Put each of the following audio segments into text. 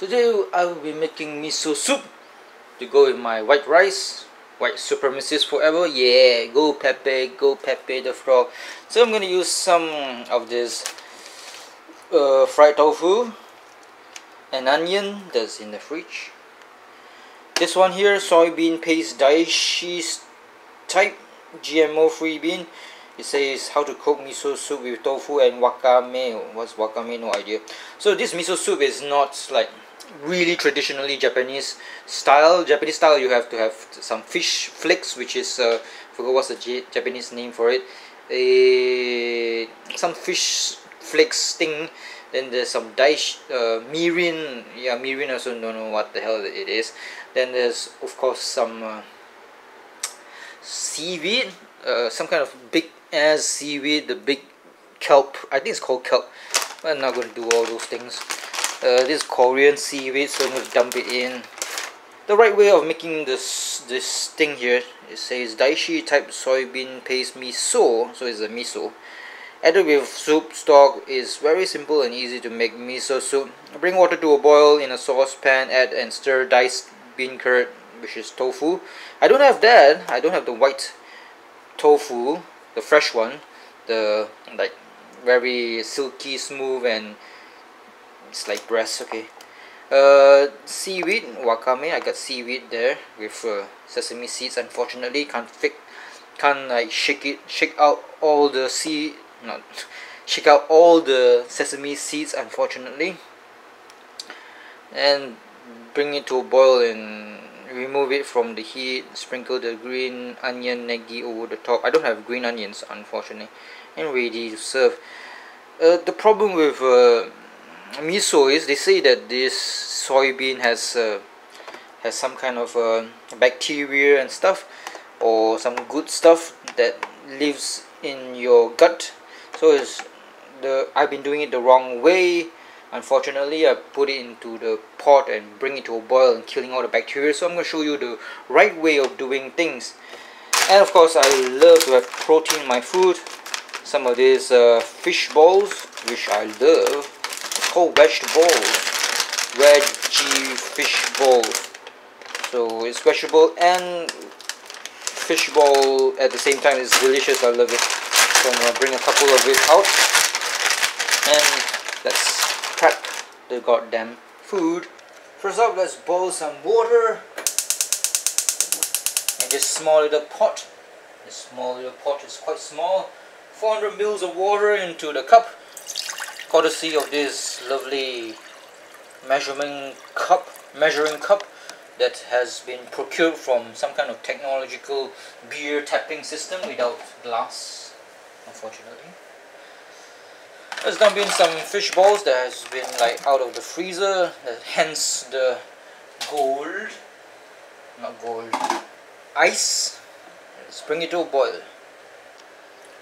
Today I will be making miso soup to go with my white rice. White supremacist forever, yeah, go Pepe the frog. So I'm gonna use some of this fried tofu, an onion that's in the fridge. This one here, soybean paste daishi type GMO free bean. It says how to cook miso soup with tofu and wakame. What's wakame? No idea. So this miso soup is not like really traditionally Japanese style. Japanese style, you have to have some fish flakes, which is forgot what's the Japanese name for it. Some fish flakes thing. Then there's some mirin. Yeah, mirin. I also don't know what the hell it is. Then there's of course some seaweed, some kind of big ass seaweed, the big kelp. I think it's called kelp. I'm not going to do all those things. This Korean seaweed, so I'm going to dump it in. The right way of making this thing here, it says daishi type soybean paste miso, so it's a miso. Added with soup stock is very simple and easy to make miso soup. Bring water to a boil in a saucepan, add and stir diced bean curd, which is tofu. I don't have that. I don't have the white tofu, the fresh one, the like very silky smooth and it's like breast. Okay. Seaweed, wakame. I got seaweed there with sesame seeds. Unfortunately, can't like shake out all the shake out all the sesame seeds. Unfortunately, and bring it to a boil and remove it from the heat. Sprinkle the green onion negi over the top. I don't have green onions, unfortunately, and ready to serve. The problem with miso is they say that this soybean has some kind of bacteria and stuff, or some good stuff that lives in your gut. So I've been doing it the wrong way. Unfortunately, I put it into the pot and bring it to a boil and killing all the bacteria. So I'm going to show you the right way of doing things. And of course, I love to have protein in my food. Some of these fish balls, which I love. It's called veggie fish ball. So it's vegetable and fish ball at the same time. It's delicious. I love it. So I'm going to bring a couple of it out. And let's prep the goddamn food. First up, let's boil some water in this small little pot. This small little pot is quite small. 400 mils of water into the cup, courtesy of this lovely measuring cup that has been procured from some kind of technological beer tapping system without glass, unfortunately. Let's dump in some fish balls that has been like out of the freezer, hence the ice. Let's bring it to a boil.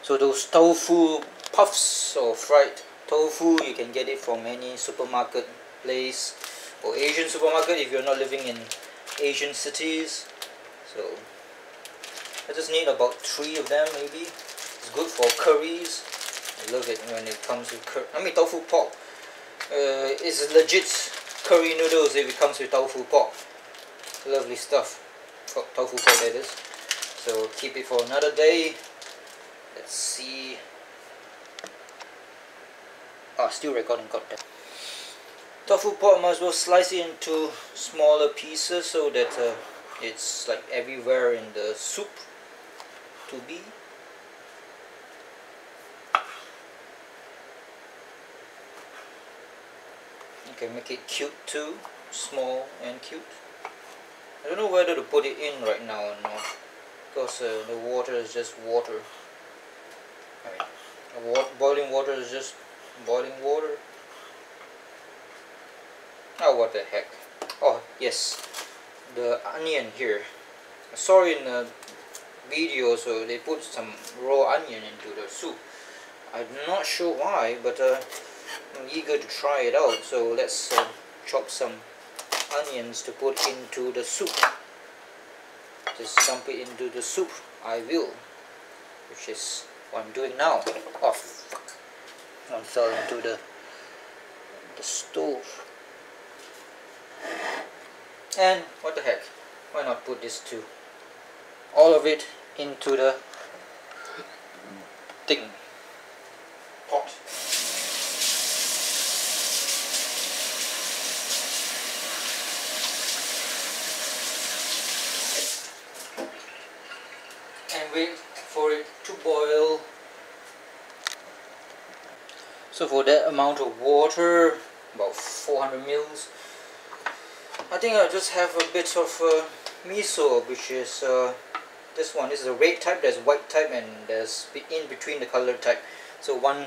So those tofu puffs or fried tofu, you can get it from any supermarket place or Asian supermarket if you're not living in Asian cities. So I just need about 3 of them maybe. It's good for curries. I love it when it comes with tofu pork. It's legit curry noodles if it comes with tofu pork. Lovely stuff. Tofu pork, that is. So keep it for another day. Let's see. Still recording, goddamn. Tofu pork, might as well slice it into smaller pieces so that it's like everywhere in the soup to be. You can make it cute too, small and cute. I don't know whether to put it in right now or not, because the water is just water. I mean, boiling water is just boiling water. Oh, what the heck. Oh, yes. The onion here. I saw in a video, so they put some raw onion into the soup. I'm not sure why, but I'm eager to try it out. So let's chop some onions to put into the soup. Just dump it into the soup. I will. Which is what I'm doing now. Oh, fuck. I fell into the stove. And what the heck, why not put this too? All of it into the thing, pot. And wait for it to boil. So for that amount of water, about 400 mils, I think I'll just have a bit of miso, which is this one. This is a red type, there's white type, and there's in between the color type. So one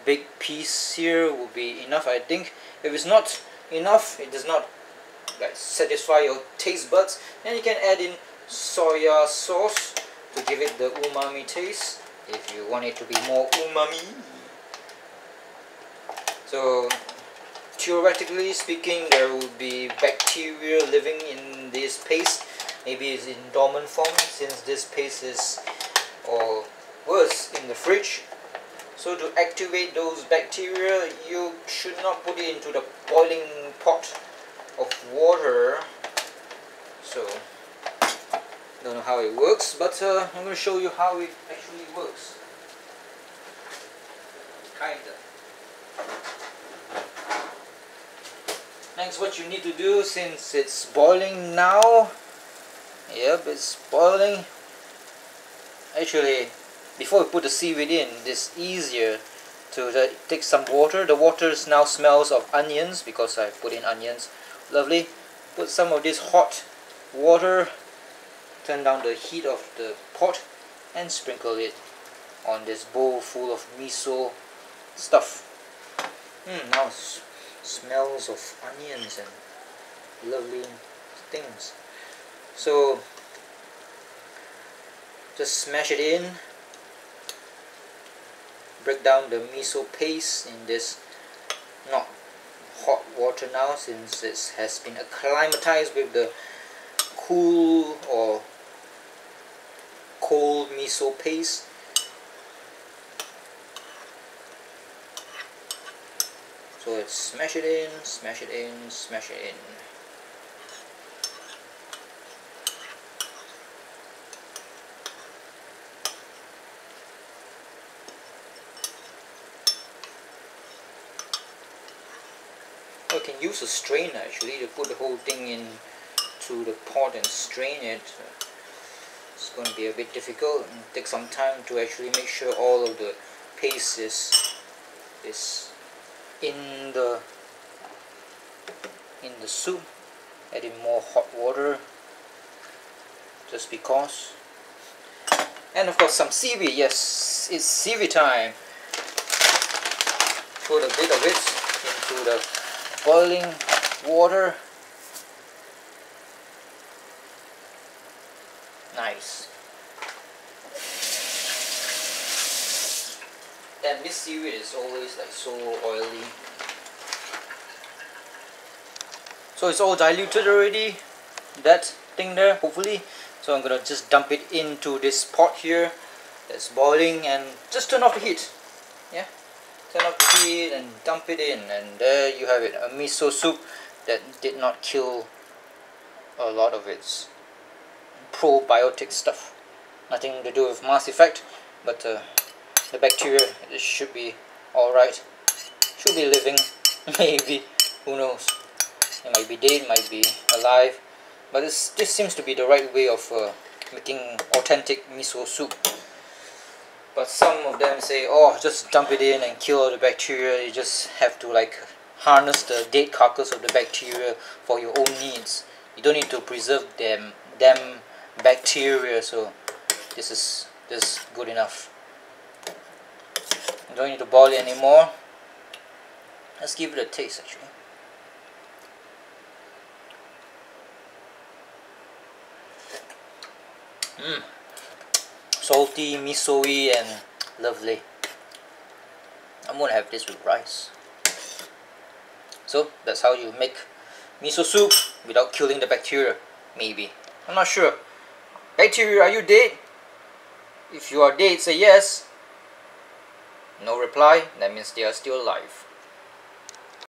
big piece here will be enough, I think. If it's not enough, it does not like satisfy your taste buds, then you can add in soya sauce to give it the umami taste, if you want it to be more umami. So theoretically speaking, there will be bacteria living in this paste. Maybe it's in dormant form, since this paste is, or was, in the fridge. So to activate those bacteria, you should not put it into the boiling pot of water. So don't know how it works, but I'm going to show you how it actually works. Kinda. Next, what you need to do, since it's boiling now, yep, it's boiling. Actually, before we put the seaweed in, it's easier to take some water. The water now smells of onions because I put in onions. Lovely. Put some of this hot water, turn down the heat of the pot, and sprinkle it on this bowl full of miso stuff. Now smells of onions and lovely things. So just smash it in, break down the miso paste in this not hot water now, since it has been acclimatized with the cool or cold miso paste. So let's smash it in, smash it in, smash it in. I can use a strainer actually to put the whole thing in to the pot and strain it. It's going to be a bit difficult and take some time to actually make sure all of the paste is in the soup. Adding more hot water just because. And of course some seaweed. Yes, it's seaweed time. Put a bit of it into the boiling water. Nice. And this seaweed is always like so oily. So it's all diluted already, that thing there, hopefully. So I'm gonna just dump it into this pot here that's boiling, and just turn off the heat. Yeah, turn off the heat and dump it in, and there you have it, a miso soup that did not kill a lot of its probiotic stuff. Nothing to do with Mass Effect, but the bacteria, it should be alright. Should be living, maybe, who knows. It might be dead, might be alive, but this seems to be the right way of making authentic miso soup. But some of them say, oh, just dump it in and kill all the bacteria. You just have to like harness the dead carcass of the bacteria for your own needs. You don't need to preserve them bacteria, so this is just good enough. You don't need to boil it anymore. Let's give it a taste actually. Salty, miso-y, and lovely. I'm gonna have this with rice. So that's how you make miso soup without killing the bacteria. Maybe. I'm not sure. Bacteria, are you dead? If you are dead, say yes. No reply, that means they are still alive.